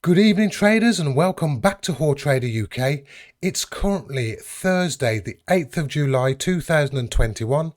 Good evening traders and welcome back to Hautrader UK. It's currently Thursday the 8th of July 2021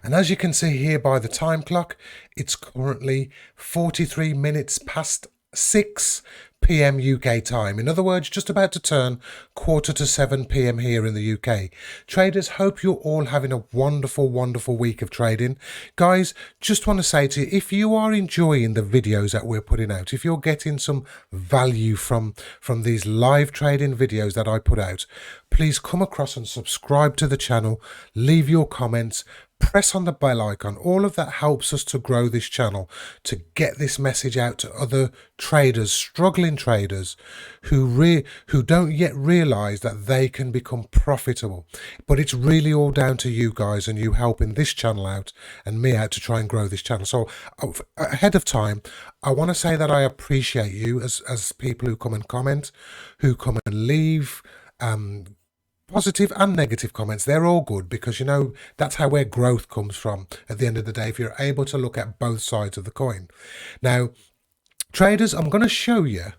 and as you can see here by the time clock, it's currently 43 minutes past 6 p.m. UK time. In other words, just about to turn 6:45 p.m. here in the UK. Traders, hope you're all having a wonderful week of trading. Guys, just want to say to you, if you are enjoying the videos that we're putting out, if you're getting some value from these live trading videos that I put out, please come across and subscribe to the channel, leave your comments, press on the bell icon. All of that helps us to grow this channel, to get this message out to other traders, struggling traders who don't yet realize that they can become profitable. But it's really all down to you guys and you helping this channel out and me out to try and grow this channel. So ahead of time, I want to say that I appreciate you as people who come and comment, who come and leave positive and negative comments. They're all good because, you know, that's how where growth comes from at the end of the day, if you're able to look at both sides of the coin. Now, traders, I'm going to show you,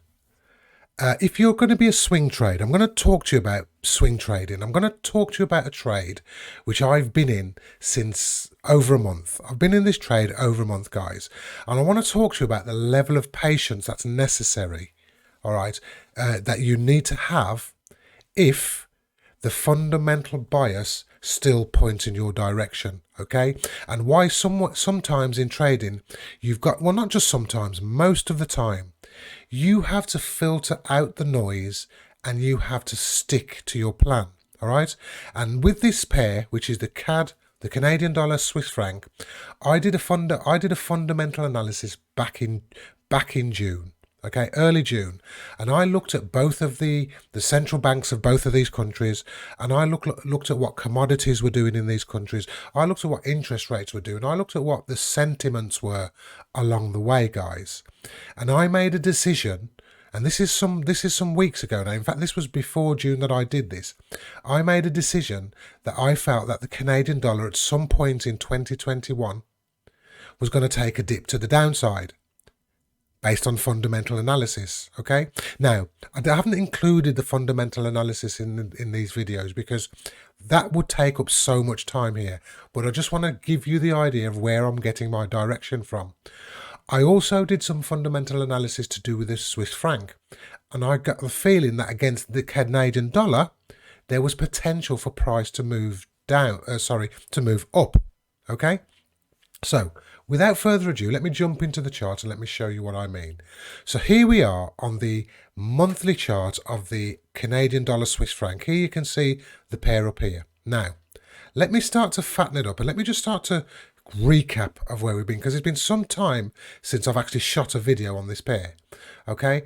if you're going to be a swing trader, I'm going to talk to you about swing trading. I'm going to talk to you about a trade which I've been in since over a month. I've been in this trade over a month, guys. And I want to talk to you about the level of patience that's necessary, all right, that you need to have if the fundamental bias still points in your direction, okay? And why sometimes in trading, you've got, well, not just sometimes, most of the time, you have to filter out the noise and you have to stick to your plan, all right? And with this pair, which is the CAD, the Canadian dollar, Swiss franc, I did a fundamental analysis back in June. Okay, early June, and I looked at both of the central banks of both of these countries, and I looked at what commodities were doing in these countries. I looked at what interest rates were doing. I looked at what the sentiments were along the way, guys. And I made a decision, and this is some weeks ago now. In fact, this was before June that I did this. I made a decision that I felt that the Canadian dollar at some point in 2021 was going to take a dip to the downside, based on fundamental analysis. Okay, now I haven't included the fundamental analysis in these videos because that would take up so much time here, but I just want to give you the idea of where I'm getting my direction from. I also did some fundamental analysis to do with the Swiss franc, and I got the feeling that against the Canadian dollar there was potential for price to move down, to move up. Okay, so without further ado, let me jump into the chart and let me show you what I mean. So here we are on the monthly chart of the Canadian dollar Swiss franc. Here you can see the pair up here. Now, let me start to fatten it up and let me just start to recap of where we've been, because it's been some time since I've actually shot a video on this pair. Okay,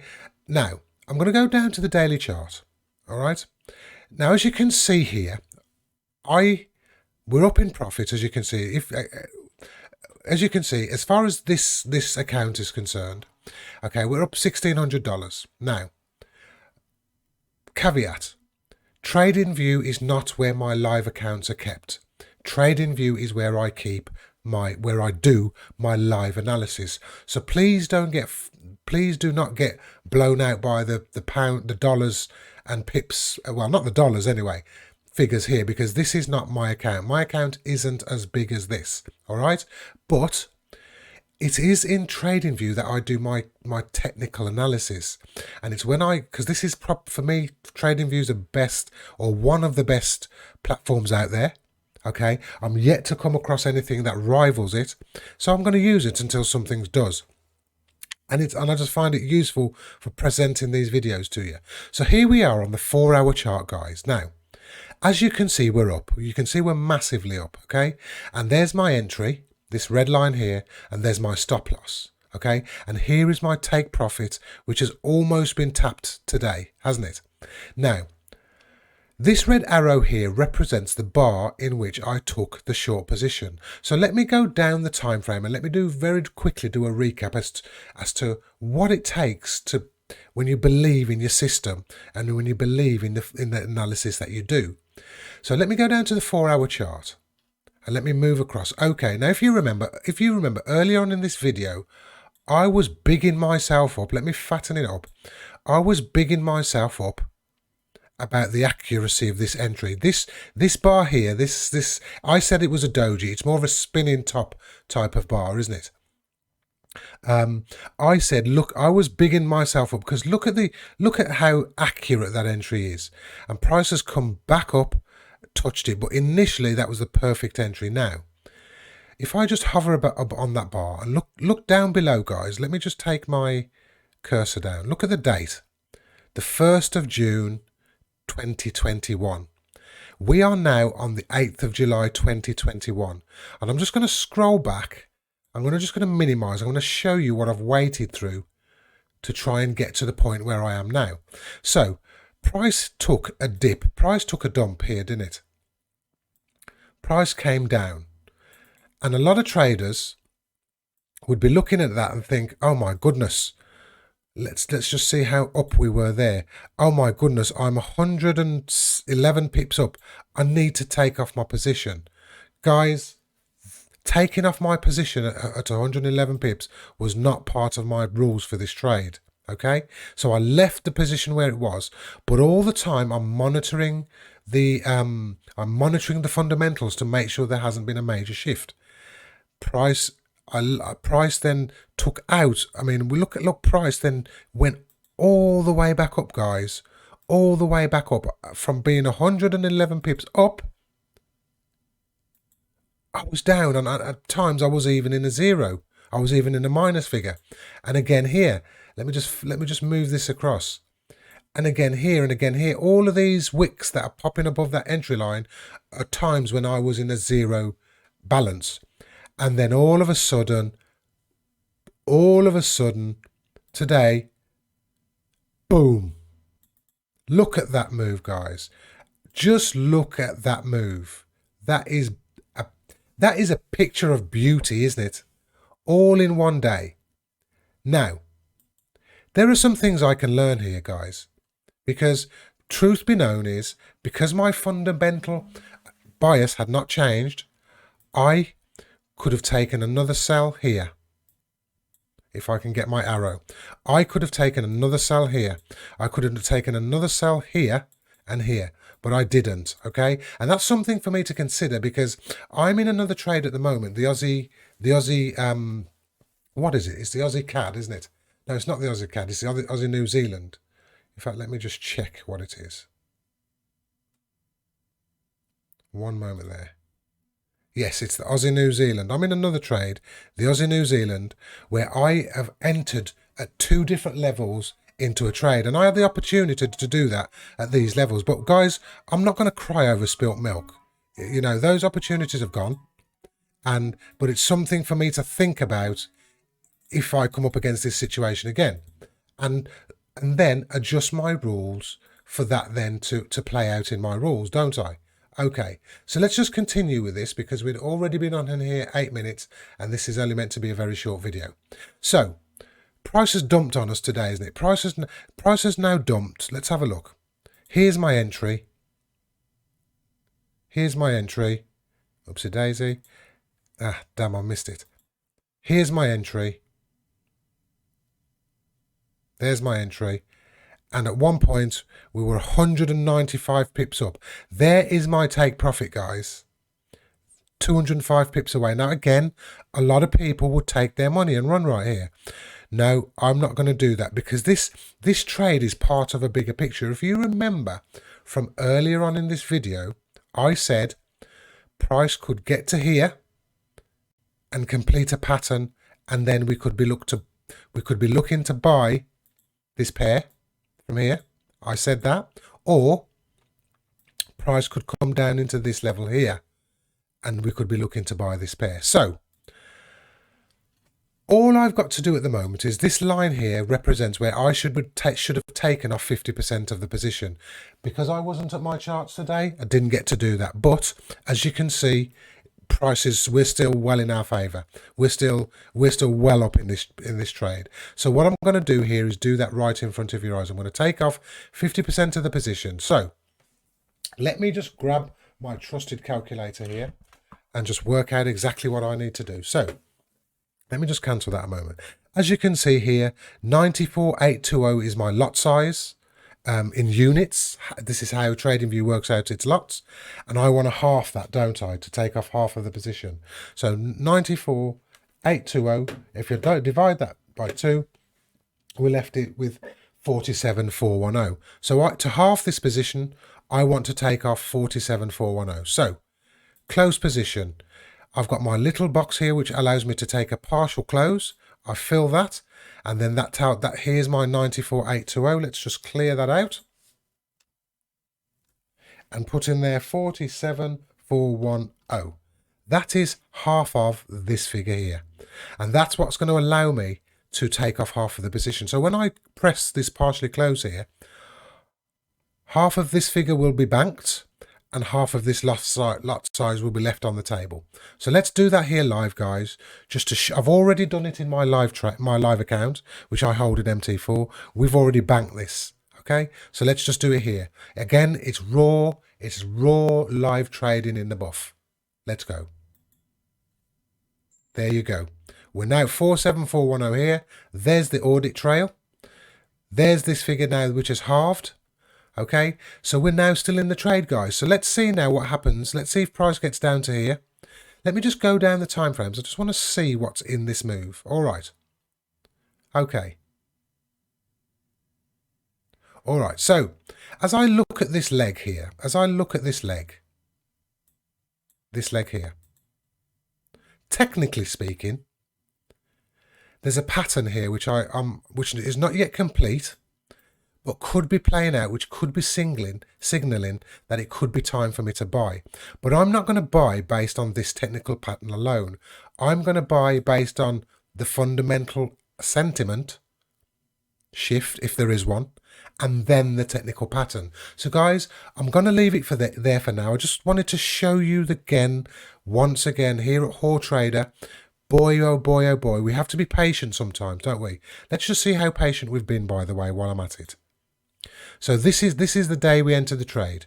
now I'm going to go down to the daily chart. All right, now as you can see here, we're up in profit. As you can see, as you can see, as far as this account is concerned, okay, we're up $1,600. Now, caveat, TradingView is not where my live accounts are kept. TradingView is where I do my live analysis. So please do not get blown out by the pound, the dollars and pips. Well, not the dollars anyway. Figures here, because this is not my account. My account isn't as big as this, all right? But it is in TradingView that I do my technical analysis, and it's because this is for me, TradingView is the best, or one of the best platforms out there. Okay, I'm yet to come across anything that rivals it, so I'm going to use it until something does. And I just find it useful for presenting these videos to you. So here we are on the 4-hour chart, guys. Now, as you can see, we're up. You can see we're massively up, okay? And there's my entry, this red line here, and there's my stop loss, okay? And here is my take profit, which has almost been tapped today, hasn't it? Now, this red arrow here represents the bar in which I took the short position. So let me go down the time frame and let me very quickly do a recap as to what it takes to, when you believe in your system and when you believe in the analysis that you do. So let me go down to the 4-hour chart and let me move across. Okay, now if you remember earlier on in this video, I was bigging myself up. Let me fatten it up. I was bigging myself up about the accuracy of this entry. This bar here, this I said it was a doji. It's more of a spinning top type of bar, isn't it? I said, look, I was bigging myself up because look at how accurate that entry is. And price has come back up, touched it, but initially that was the perfect entry. Now, if I just hover up on that bar and look down below, guys, let me just take my cursor down. Look at the date, the 1st of June 2021. We are now on the 8th of July 2021, and I'm just going to scroll back. I'm just going to minimize. I'm going to show you what I've waited through to try and get to the point where I am now. So price took a dip, price took a dump here, didn't it? Price came down, and a lot of traders would be looking at that and think, oh my goodness, let's just see how up we were there. Oh my goodness, I'm 111 pips up. I need to take off my position. Guys, taking off my position at 111 pips was not part of my rules for this trade. Okay, so I left the position where it was, but all the time I'm monitoring the fundamentals to make sure there hasn't been a major shift. Price then took out. I mean, we look, price then went all the way back up, guys, all the way back up from being 111 pips up. I was down, and at times I was even in a zero. I was even in a minus figure. And again here, let me just move this across. And again here, and again here. All of these wicks that are popping above that entry line are times when I was in a zero balance. And then all of a sudden, today, boom. Look at that move, guys. Just look at that move. That is a picture of beauty, isn't it? All in one day. Now, there are some things I can learn here, guys, because truth be known is, because my fundamental bias had not changed, I could have taken another sell here. If I can get my arrow, I could have taken another sell here. I could have taken another sell here and here, but I didn't. Okay, and that's something for me to consider, because I'm in another trade at the moment. The Aussie, what is it? It's the Aussie CAD, isn't it? No, it's not the Aussie CAD. It's the Aussie New Zealand. In fact, let me just check what it is. One moment there. Yes, it's the Aussie New Zealand. I'm in another trade, the Aussie New Zealand, where I have entered at 2 different levels into a trade, and I had the opportunity to do that at these levels. But guys, I'm not going to cry over spilt milk. You know, those opportunities have gone, but it's something for me to think about if I come up against this situation again, and then adjust my rules for that then to play out in my rules, don't I? Okay, so let's just continue with this, because we'd already been on in here 8 minutes, and this is only meant to be a very short video. So price has dumped on us today, isn't it? Price has now dumped. Let's have a look. Here's my entry. Here's my entry. Oopsie daisy. Ah, damn, I missed it. Here's my entry. There's my entry. And at one point, we were 195 pips up. There is my take profit, guys. 205 pips away. Now, again, a lot of people would take their money and run right here. No, I'm not going to do that, because this trade is part of a bigger picture. If you remember from earlier on in this video, I said price could get to here and complete a pattern, and then we could be looking to buy this pair from here. I said that. Or price could come down into this level here, and we could be looking to buy this pair. So all I've got to do at the moment is this line here represents where I should have taken off 50% of the position. Because I wasn't at my charts today, I didn't get to do that. But as you can see, prices, we're still well in our favor. We're still well up in this trade. So what I'm going to do here is do that right in front of your eyes. I'm going to take off 50% of the position. So let me just grab my trusted calculator here and just work out exactly what I need to do. So Let me just cancel that a moment. As you can see here, 94,820 is my lot size in units. This is how TradingView works out its lots. And I want to half that, don't I, to take off half of the position. So 94,820, if you don't divide that by 2, we're left it with 47,410. So to half this position, I want to take off 47,410. So close position. I've got my little box here which allows me to take a partial close. I fill that, and then that here's my 94,820. Let's just clear that out and put in there 47,410. That is half of this figure here, and that's what's going to allow me to take off half of the position. So when I press this partially close here, half of this figure will be banked and half of this lot size will be left on the table. So let's do that here live, guys. Just to I've already done it in my live account, which I hold at MT4. We've already banked this. Okay, so let's just do it here. Again, it's raw live trading in the buff. Let's go. There you go. We're now 47,410 here. There's the audit trail. There's this figure now, which is halved. Okay, so we're now still in the trade, guys. So let's see now what happens. Let's see if price gets down to here. Let me just go down the time frames. I just want to see what's in this move. All right. Okay. All right. So as I look at this leg here, this leg here, technically speaking, there's a pattern here which is not yet complete, but could be playing out, which could be signaling that it could be time for me to buy. But I'm not going to buy based on this technical pattern alone. I'm going to buy based on the fundamental sentiment shift, if there is one, and then the technical pattern. So guys, I'm going to leave it there for now. I just wanted to show you once again here at Hautrader. Boy, oh boy, oh boy, we have to be patient sometimes, don't we? Let's just see how patient we've been, by the way, while I'm at it. So this is the day we enter the trade.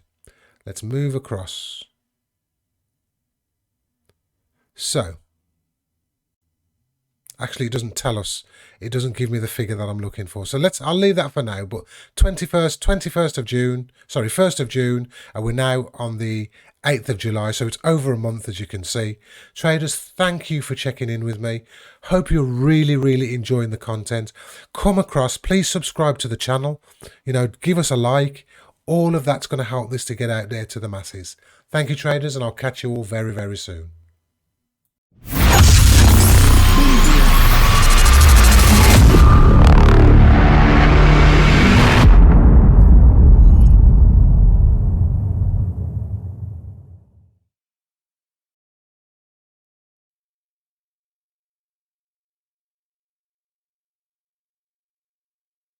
Let's move across. So, actually it doesn't tell us. It doesn't give me the figure that I'm looking for. So I'll leave that for now. But 1st of June, and we're now on the 8th of July, so it's over a month, as you can see. Traders, thank you for checking in with me. Hope you're really enjoying the content. Come across, please subscribe to the channel. Give us a like. All of that's going to help this to get out there to the masses. Thank you, traders, and I'll catch you all very soon.